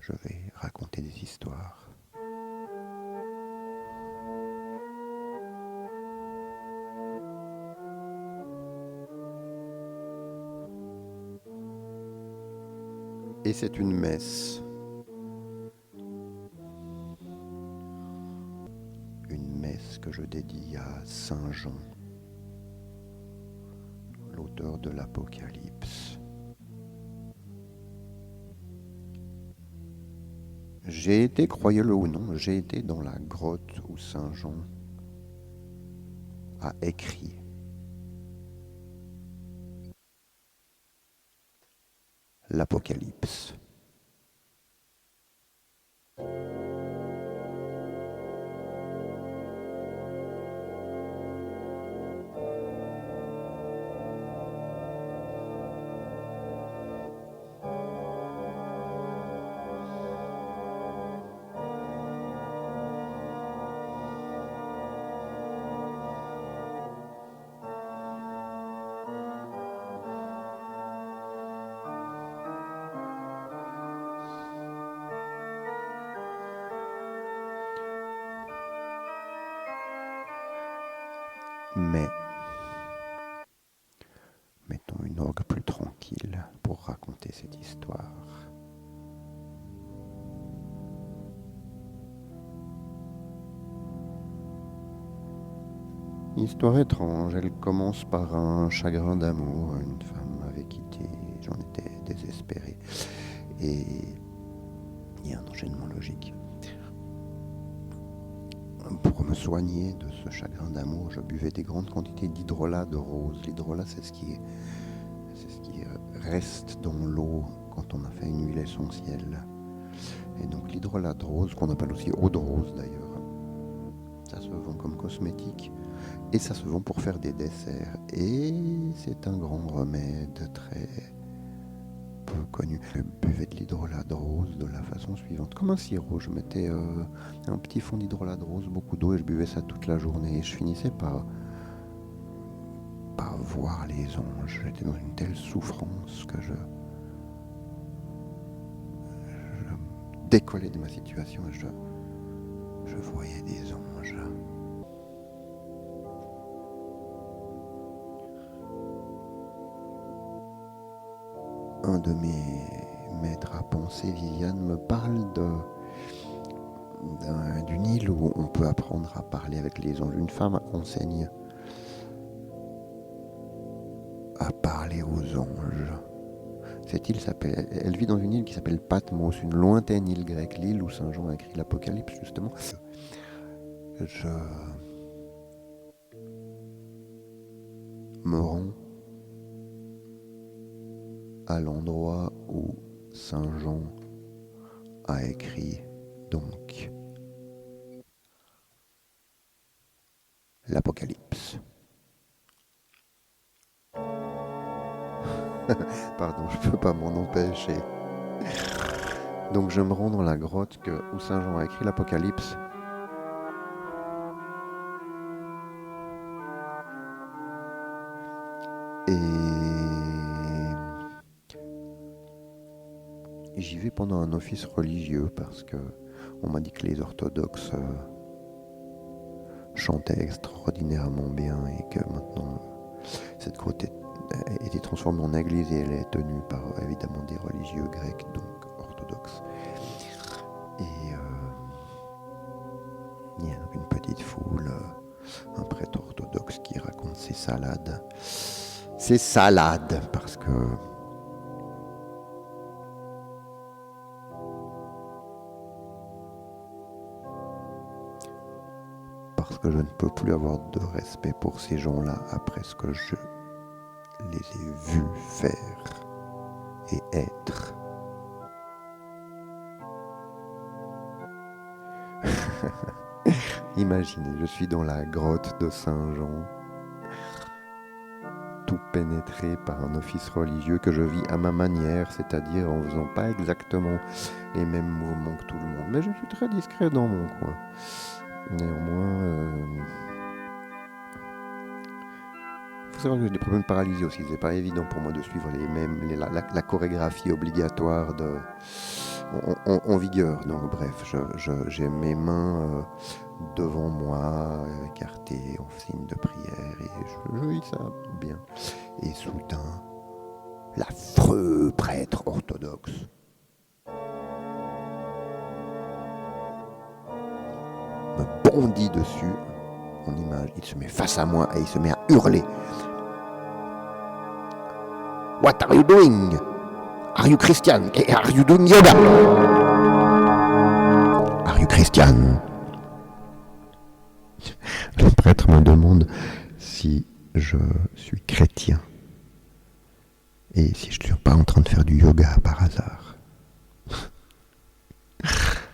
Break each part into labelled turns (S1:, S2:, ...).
S1: je vais raconter des histoires. Et c'est une messe. Une messe que je dédie à Saint Jean, l'auteur de l'Apocalypse. J'ai été, croyez-le ou non, j'ai été dans la grotte où Saint Jean a écrit l'Apocalypse. Mais mettons une orgue plus tranquille pour raconter cette histoire. Histoire étrange, elle commence par un chagrin d'amour. Une femme m'avait quitté, j'en étais désespéré. Et il y a un enchaînement logique. Pour me soigner de ce chagrin d'amour, je buvais des grandes quantités d'hydrolat de rose. L'hydrolat, c'est ce qui reste dans l'eau quand on a fait une huile essentielle. Et donc l'hydrolat de rose, qu'on appelle aussi eau de rose d'ailleurs, ça se vend comme cosmétique et ça se vend pour faire des desserts. Et c'est un grand remède très peu connu. Je buvais de l'hydrolat de rose de la façon suivante. Comme un sirop, je mettais un petit fond d'hydrolat de rose, beaucoup d'eau, et je buvais ça toute la journée. Et je finissais par voir les anges. J'étais dans une telle souffrance que je décollais de ma situation et je voyais des anges. Un de mes maîtres à penser, Viviane, me parle d'une île où on peut apprendre à parler avec les anges. Une femme enseigne à parler aux anges. Cette île elle vit dans une île qui s'appelle Patmos, une lointaine île grecque, l'île où Saint Jean a écrit l'Apocalypse justement. Je me rends à l'endroit où Saint Jean a écrit donc l'Apocalypse. Pardon, je peux pas m'en empêcher. Donc je me rends dans la grotte où Saint Jean a écrit l'Apocalypse. Et j'y vais pendant un office religieux parce que on m'a dit que les orthodoxes chantaient extraordinairement bien et que maintenant cette grotte a été transformée en église et elle est tenue par évidemment des religieux grecs, donc orthodoxes. Et il y a une petite foule, un prêtre orthodoxe qui raconte ses salades. Ses salades, parce que je ne peux plus avoir de respect pour ces gens-là après ce que je les ai vus faire et être. Imaginez, je suis dans la grotte de Saint-Jean, tout pénétré par un office religieux que je vis à ma manière, c'est-à-dire en faisant pas exactement les mêmes mouvements que tout le monde. Mais je suis très discret dans mon coin. Néanmoins, faut savoir que j'ai des problèmes de paralysie aussi. C'est pas évident pour moi de suivre la chorégraphie obligatoire en vigueur. Donc bref, j'ai mes mains devant moi, écartées en signe de prière, et je vis ça bien. Et soudain, l'affreux prêtre orthodoxe me bondit dessus, en image. Il se met face à moi et il se met à hurler. What are you doing? Are you Christian? Are you doing yoga? Are you Christian? Le prêtre me demande si je suis chrétien et si je ne suis pas en train de faire du yoga par hasard.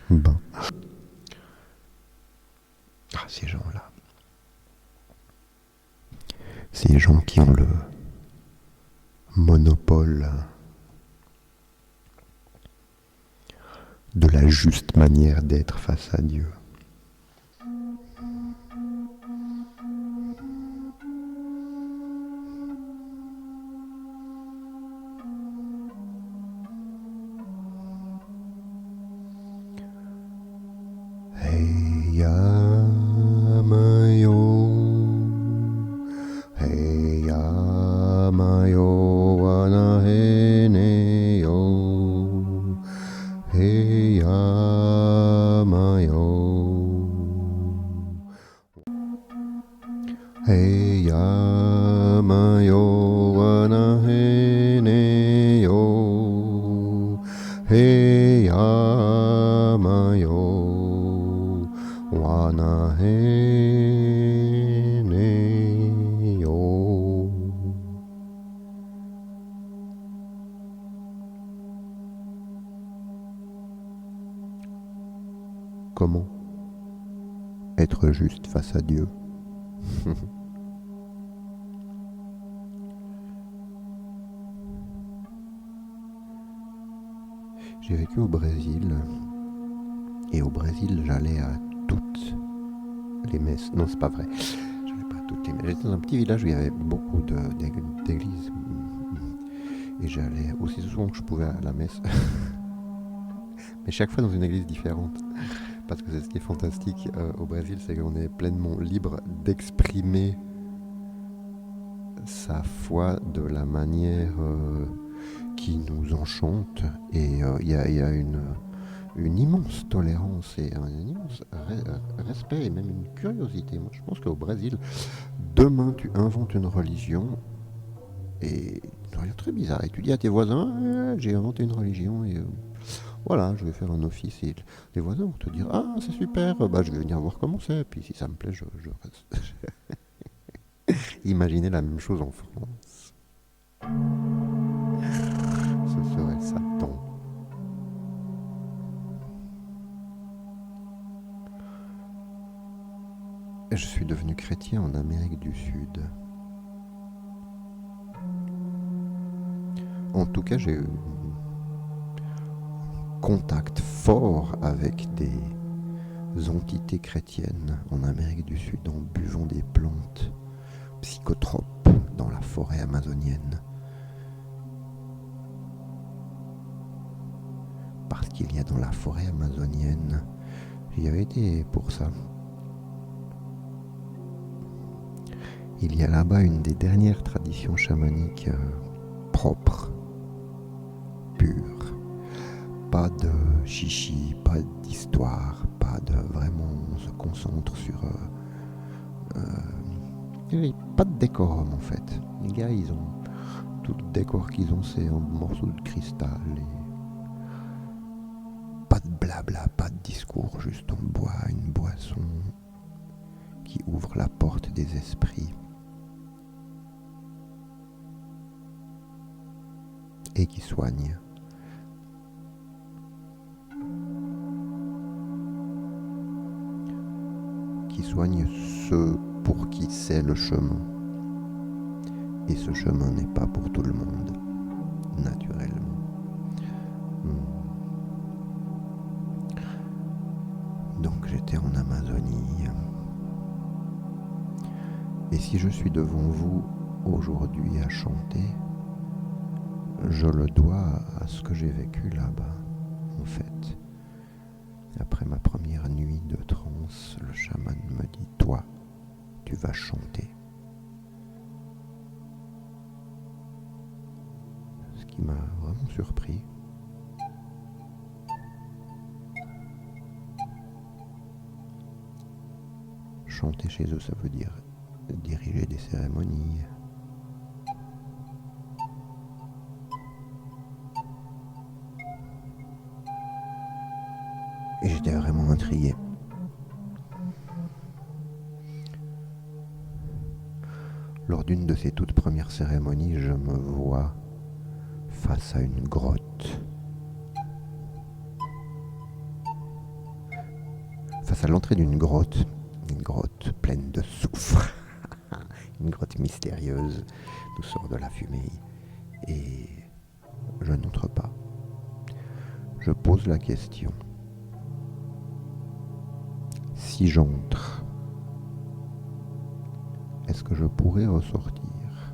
S1: Bon. Ah, ces gens-là. Ces gens qui ont le monopole de la juste manière d'être face à Dieu. Hey Yamayo, hey Yamayo, wanahene yo, hey Yamayo, hey Yamayo, wanahene yo, hey Yamayo, wanahene yo. Comment être juste face à Dieu? J'ai vécu au Brésil, et au Brésil j'allais à toutes les messes. Non, c'est pas vrai, j'allais pas à toutes les messes. J'étais dans un petit village où il y avait beaucoup d'églises, et j'allais aussi souvent que je pouvais à la messe. Mais chaque fois dans une église différente. Parce que c'est ce qui est fantastique au Brésil, c'est qu'on est pleinement libre d'exprimer sa foi de la manière qui nous enchante. Et il y a une immense tolérance et un immense respect et même une curiosité. Moi, je pense qu'au Brésil, demain, tu inventes une religion et une religion très bizarre. Et tu dis à tes voisins, j'ai inventé une religion et voilà, je vais faire un office. Et les voisins vont te dire, ah, c'est super, bah, je vais venir voir comment c'est. Puis si ça me plaît, je reste. Imaginez la même chose en France. Ce serait Satan. Je suis devenu chrétien en Amérique du Sud. En tout cas, j'ai eu contact fort avec des entités chrétiennes en Amérique du Sud en buvant des plantes psychotropes dans la forêt amazonienne. Parce qu'il y a dans la forêt amazonienne, j'y avais été pour ça. Il y a là-bas une des dernières traditions chamaniques propres, pures. Pas de chichi, pas d'histoire, pas de... Vraiment, on se concentre sur... pas de décorum en fait. Les gars, ils ont... Tout le décor qu'ils ont, c'est un morceau de cristal. Et... Pas de blabla, pas de discours, juste on boit une boisson qui ouvre la porte des esprits. Et qui soigne. Qui soigne ceux pour qui c'est le chemin. Et ce chemin n'est pas pour tout le monde, naturellement. Donc j'étais en Amazonie. Et si je suis devant vous aujourd'hui à chanter, je le dois à ce que j'ai vécu là-bas. en fait. Après ma première nuit de transe, le chaman me dit « Toi, tu vas chanter ». Ce qui m'a vraiment surpris. Chanter chez eux, ça veut dire diriger des cérémonies. Et j'étais vraiment intrigué. Lors d'une de ces toutes premières cérémonies, je me vois face à une grotte. Face à l'entrée d'une grotte pleine de soufre. Une grotte mystérieuse d'où sort de la fumée. Et je n'entre pas. Je pose la question. Si j'entre, est-ce que je pourrais ressortir ?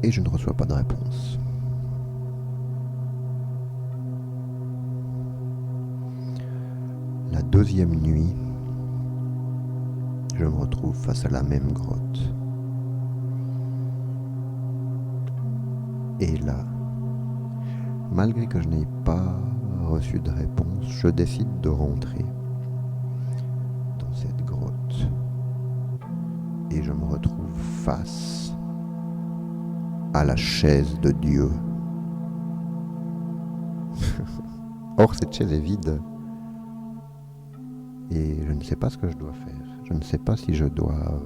S1: Et je ne reçois pas de réponse. La deuxième nuit, je me retrouve face à la même grotte. Et là, malgré que je n'ai pas reçu de réponse, je décide de rentrer dans cette grotte. Et je me retrouve face à la chaise de Dieu. Or, cette chaise est vide. Et je ne sais pas ce que je dois faire. Je ne sais pas si je dois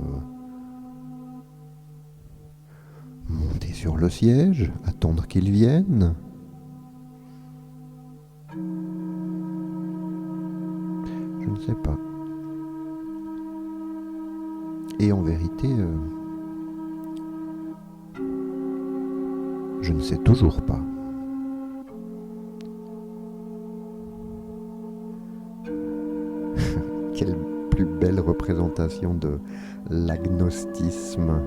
S1: monter sur le siège, attendre qu'il vienne. Je ne sais pas. Et en vérité, je ne sais toujours pas. Quelle plus belle représentation de l'agnosticisme.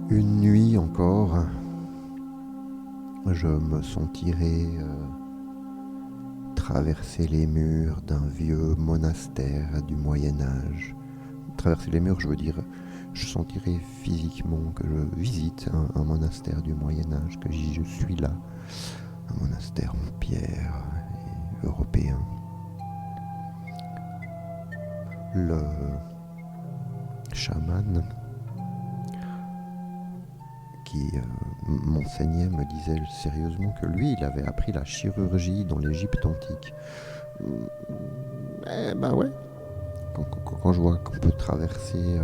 S1: Une nuit encore, je me sentirai traverser les murs d'un vieux monastère du Moyen-Âge. Traverser les murs, je veux dire, je sentirai physiquement que je visite un monastère du Moyen-Âge, que je suis là, un monastère en pierre et européen. Le chaman qui m'enseignait me disait sérieusement que lui, il avait appris la chirurgie dans l'Égypte antique. Eh ben ouais. Quand je vois qu'on peut traverser,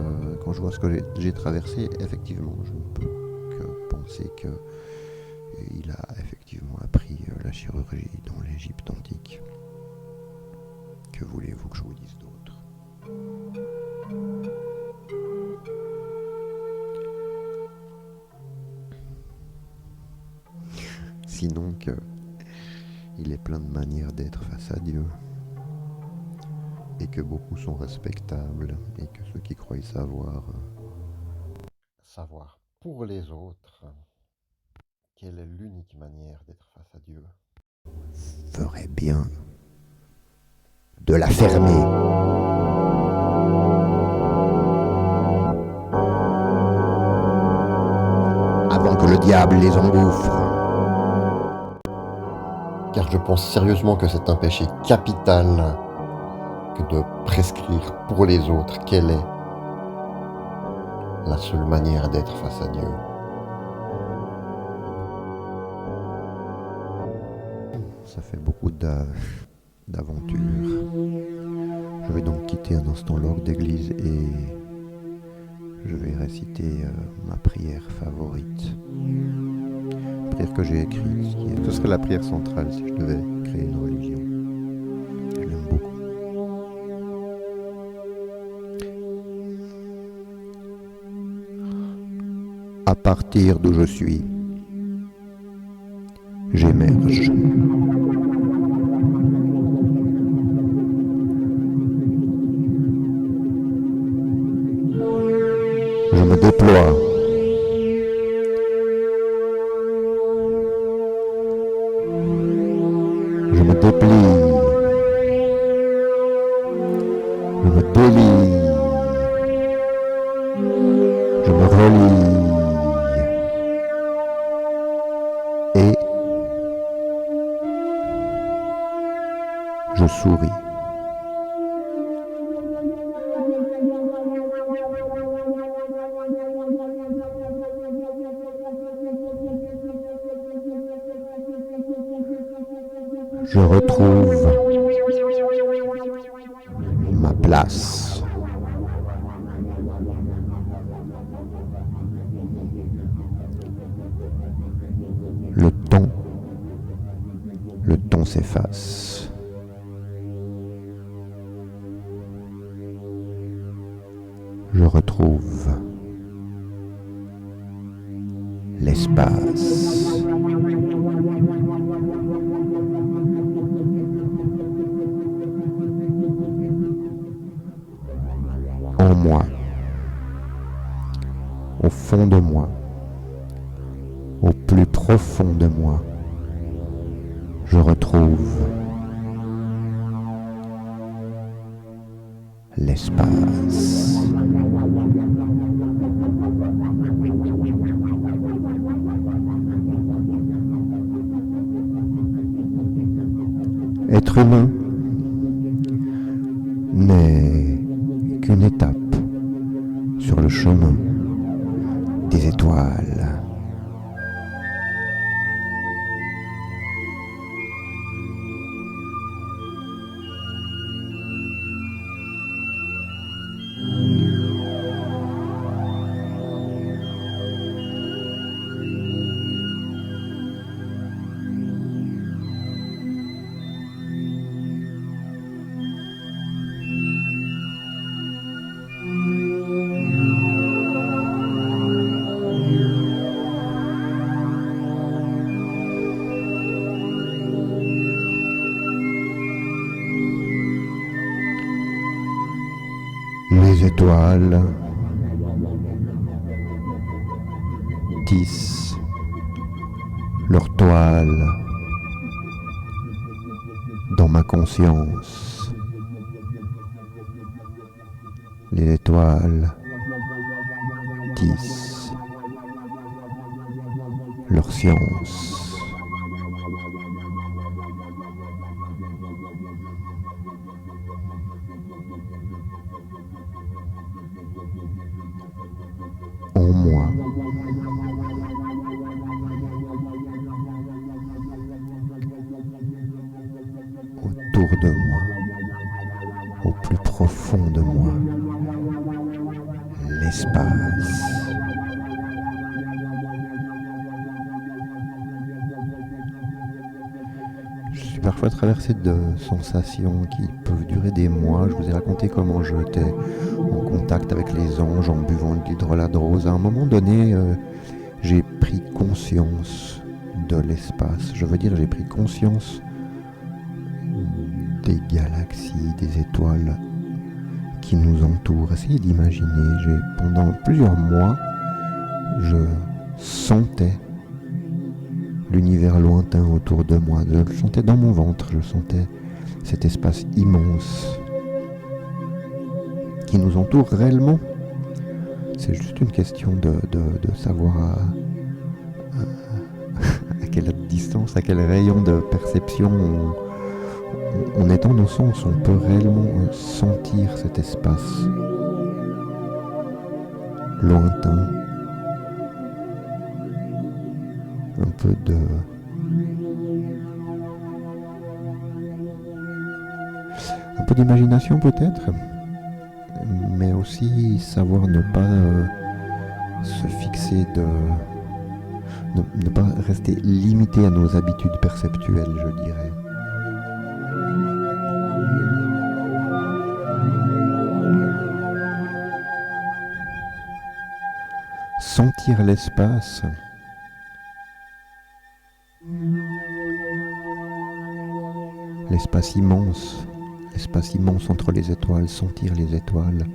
S1: quand je vois ce que j'ai traversé, effectivement, je ne peux que penser qu'il a effectivement appris la chirurgie dans l'Égypte antique. Que voulez-vous que je vous dise d'autre ? Sinon qu'il est plein de manières d'être face à Dieu et que beaucoup sont respectables et que ceux qui croient savoir pour les autres quelle est l'unique manière d'être face à Dieu ferait bien de la fermer. Avant que le diable les engouffre. Car je pense sérieusement que c'est un péché capital que de prescrire pour les autres quelle est la seule manière d'être face à Dieu. Ça fait beaucoup d'aventures. Je vais donc quitter un instant l'orgue d'église et je vais réciter ma prière favorite. Prière que j'ai écrite. Ce serait la prière centrale si je devais créer une religion. Je l'aime beaucoup. À partir d'où je suis, j'émerge. Je me déploie. Je me déplie. Je me délie. Je me relie. Et je souris. Je retrouve ma place. Le ton s'efface. Je retrouve l'espace. En moi, au fond de moi, au plus profond de moi, je retrouve l'espace. Être humain n'est qu'une étape sur le chemin des étoiles. Les étoiles tissent leur toile dans ma conscience. Les étoiles tissent leur science. En moi, autour de moi, au plus profond de moi, l'espace. Je suis parfois traversé de sensations qui peuvent durer des mois. Je vous ai raconté comment j'étais en contact avec les anges en buvant de l'hydroladrose. À un moment donné, j'ai pris conscience de l'espace. Je veux dire, j'ai pris conscience des galaxies, des étoiles qui nous entourent. Essayez d'imaginer, pendant plusieurs mois, je sentais l'univers lointain autour de moi. Je le sentais dans mon ventre, je sentais cet espace immense qui nous entoure réellement. C'est juste une question de savoir à quelle distance, à quel rayon de perception on est en nos sens. On peut réellement sentir cet espace lointain. Un peu d'imagination peut-être. mais aussi savoir ne pas se fixer ne pas rester limité à nos habitudes perceptuelles, je dirais. Sentir l'espace, l'espace immense entre les étoiles, sentir les étoiles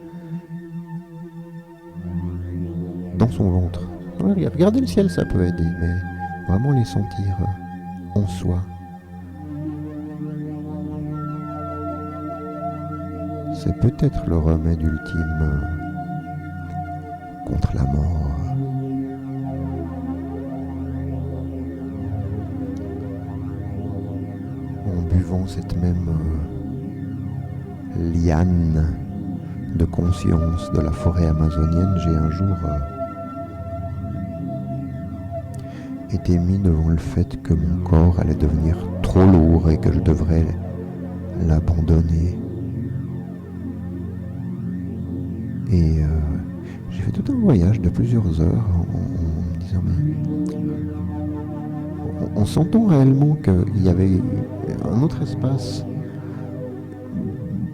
S1: dans son ventre. Regarder le ciel, ça peut aider, mais vraiment les sentir en soi. C'est peut-être le remède ultime contre la mort. En buvant cette même liane de conscience de la forêt amazonienne, j'ai un jour été mis devant le fait que mon corps allait devenir trop lourd et que je devrais l'abandonner. Et j'ai fait tout un voyage de plusieurs heures en me disant mais en sentant réellement qu'il y avait un autre espace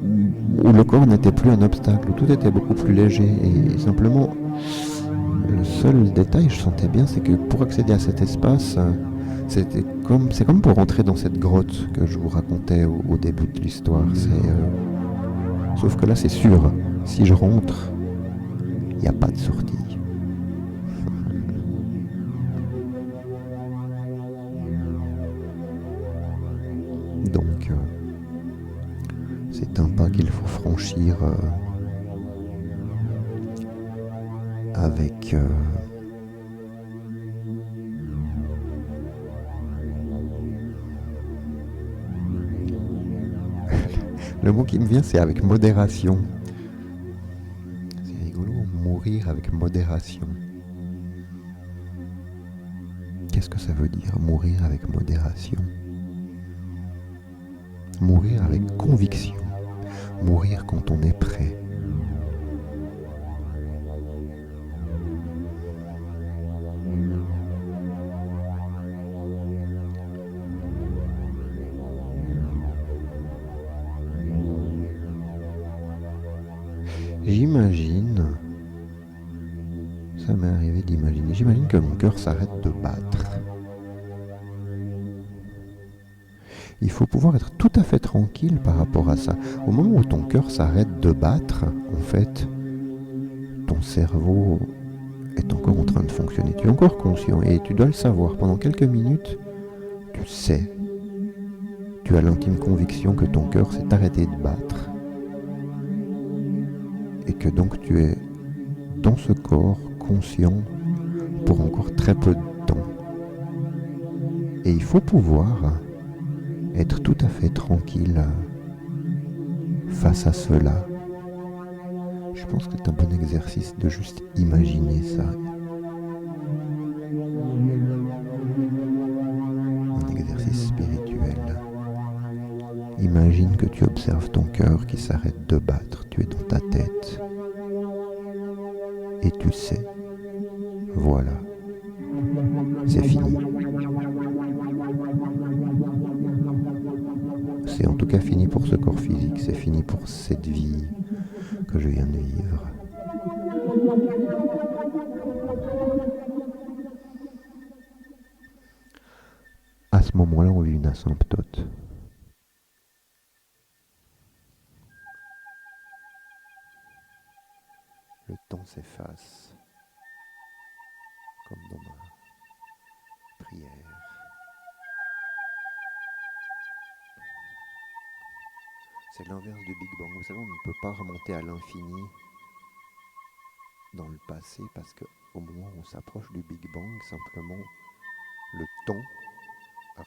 S1: où le corps n'était plus un obstacle, où tout était beaucoup plus léger et simplement le seul détail je sentais bien c'est que pour accéder à cet espace c'est comme pour rentrer dans cette grotte que je vous racontais au début de l'histoire. Sauf que là c'est sûr, si je rentre il n'y a pas de sortie. Donc c'est un pas qu'il faut franchir avec le mot qui me vient c'est avec modération. C'est rigolo, mourir avec modération. Qu'est-ce que ça veut dire, mourir avec modération? Mourir avec conviction, mourir quand on est prêt. J'imagine, ça m'est arrivé d'imaginer, j'imagine que mon cœur s'arrête de battre. Il faut pouvoir être tout à fait tranquille par rapport à ça. Au moment où ton cœur s'arrête de battre, en fait, ton cerveau est encore en train de fonctionner. Tu es encore conscient et tu dois le savoir. Pendant quelques minutes, tu sais, tu as l'intime conviction que ton cœur s'est arrêté de battre. Et que donc tu es dans ce corps conscient pour encore très peu de temps. Et il faut pouvoir être tout à fait tranquille face à cela. Je pense que c'est un bon exercice de juste imaginer ça. Un exercice spirituel. Imagine que tu observes ton cœur qui s'arrête de battre. Tu es dans ta tête. Et tu sais, voilà, c'est fini. C'est en tout cas fini pour ce corps physique, c'est fini pour cette vie que je viens de vivre. À ce moment-là, on vit une asymptote. Le temps s'efface, comme dans ma prière. C'est l'inverse du Big Bang. Vous savez, on ne peut pas remonter à l'infini dans le passé parce qu'au moment où on s'approche du Big Bang, simplement, le temps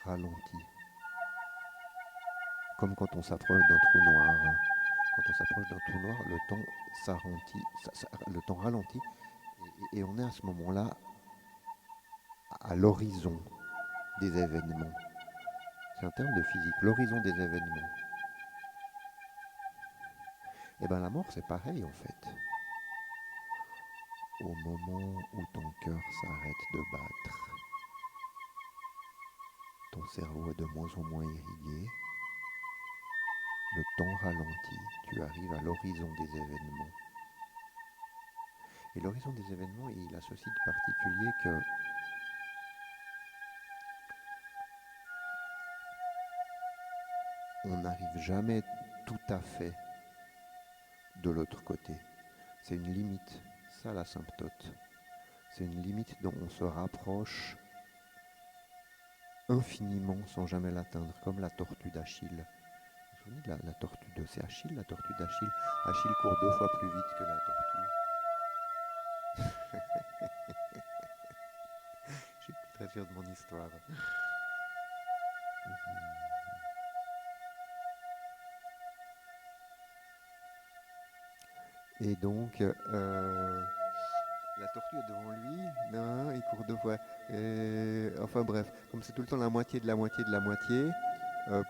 S1: ralentit. Comme quand on s'approche d'un trou noir. Quand on s'approche d'un trou noir, le temps le temps ralentit et on est à ce moment-là à l'horizon des événements. C'est un terme de physique, l'horizon des événements. Et bien la mort c'est pareil en fait. Au moment où ton cœur s'arrête de battre, ton cerveau est de moins en moins irrigué, le temps ralentit, tu arrives à l'horizon des événements. Et l'horizon des événements, il a ceci de particulier que on n'arrive jamais tout à fait de l'autre côté. C'est une limite, ça l'asymptote. C'est une limite dont on se rapproche infiniment sans jamais l'atteindre, comme la tortue d'Achille. Vous vous souvenez de la tortue de... C'est Achille, la tortue d'Achille. Achille court 2 fois plus vite que la tortue. Je suis très fier de mon histoire. Et donc, la tortue est devant lui, non, il court 2 fois. Et, enfin bref, comme c'est tout le temps la moitié de la moitié de la moitié,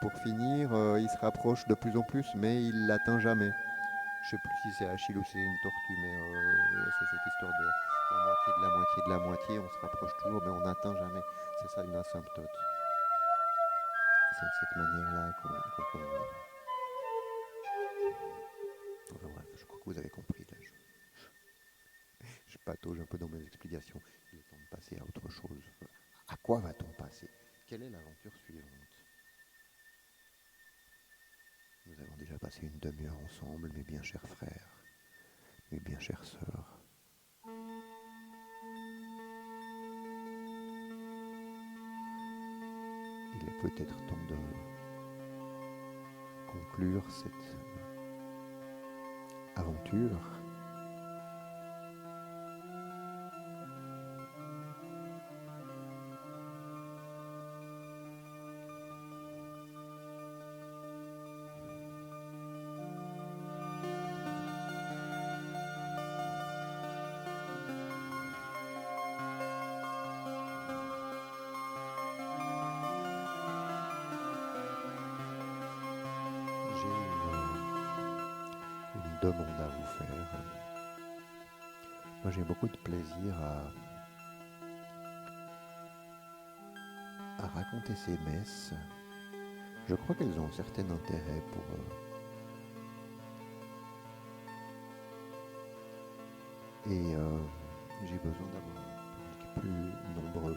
S1: pour finir, il se rapproche de plus en plus, mais il l'atteint jamais. Je sais plus si c'est Achille ou c'est une tortue, mais c'est cette histoire de la moitié de la moitié de la moitié, on se rapproche toujours, mais on n'atteint jamais. C'est ça une asymptote. C'est de cette manière-là qu'on... Enfin bref, je crois que vous avez compris. Là, je patauge un peu dans mes explications. Il est temps de passer à autre chose. À quoi va-t-on passer? Quelle est l'aventure suivante? Nous avons déjà passé une demi-heure ensemble, mes bien chers frères, mes bien chères sœurs. Il est peut-être temps de conclure cette aventure. Demande à vous faire. Moi j'ai beaucoup de plaisir à raconter ces messes. Je crois qu'elles ont un certain intérêt pour et j'ai besoin d'avoir un public plus nombreux.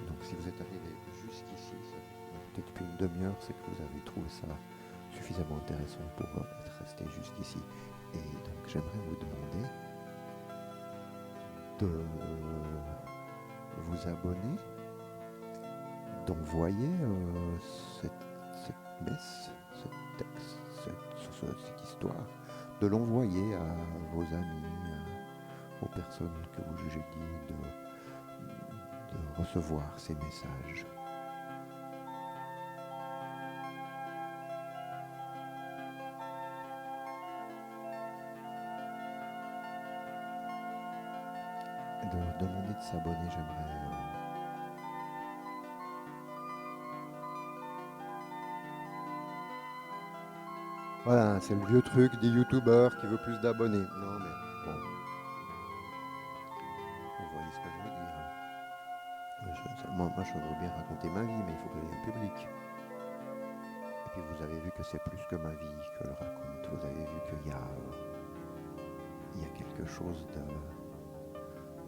S1: Donc si vous êtes arrivé jusqu'ici, ça fait peut-être depuis une demi-heure, c'est que vous avez trouvé ça suffisamment intéressant pour être resté jusqu'ici. Et donc j'aimerais vous demander de vous abonner, d'envoyer cette messe, ce texte, cette histoire, de l'envoyer à vos amis, aux personnes que vous jugez dignes de recevoir ces messages. De leur demander de s'abonner, j'aimerais... Voilà, c'est le vieux truc des youtubeurs qui veut plus d'abonnés. Non mais bon, vous voyez ce que je veux dire. Moi, je veux bien raconter ma vie, mais il faut que j'aie un public. Et puis vous avez vu que c'est plus que ma vie que je raconte. Vous avez vu qu'il y a quelque chose de...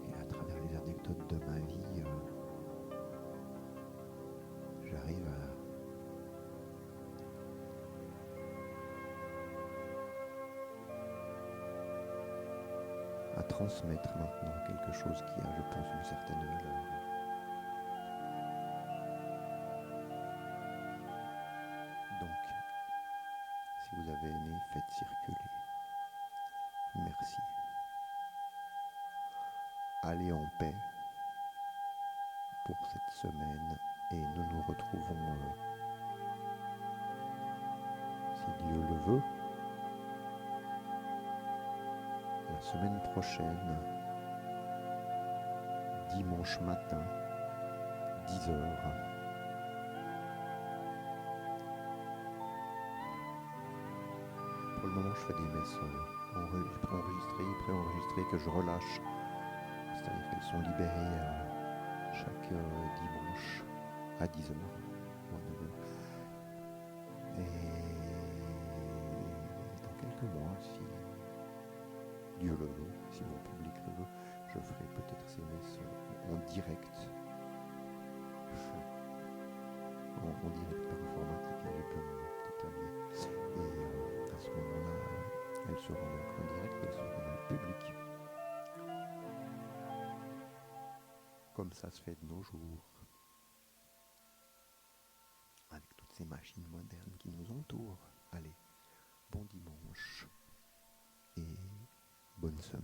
S1: Et à travers les anecdotes de ma vie, j'arrive à transmettre maintenant quelque chose qui a, je pense, une certaine valeur. Donc, si vous avez aimé, faites circuler. Merci. Allez en paix pour cette semaine et nous nous retrouvons, si Dieu le veut, la semaine prochaine, dimanche matin, 10h. pour le moment, je fais des messes enregistrées, préenregistrées, que je relâche. C'est-à-dire qu'elles sont libérées chaque dimanche à 10h ou à 9h. Et dans quelques mois, si Dieu le veut, si mon public le veut, je ferai peut-être ces messes en direct. En direct par informatique, j'ai plein de petits claviers. Et à ce moment-là, elles seront donc en direct, elles seront dans le public. Comme ça se fait de nos jours. Avec toutes ces machines modernes qui nous entourent. Allez, bon dimanche et bonne semaine.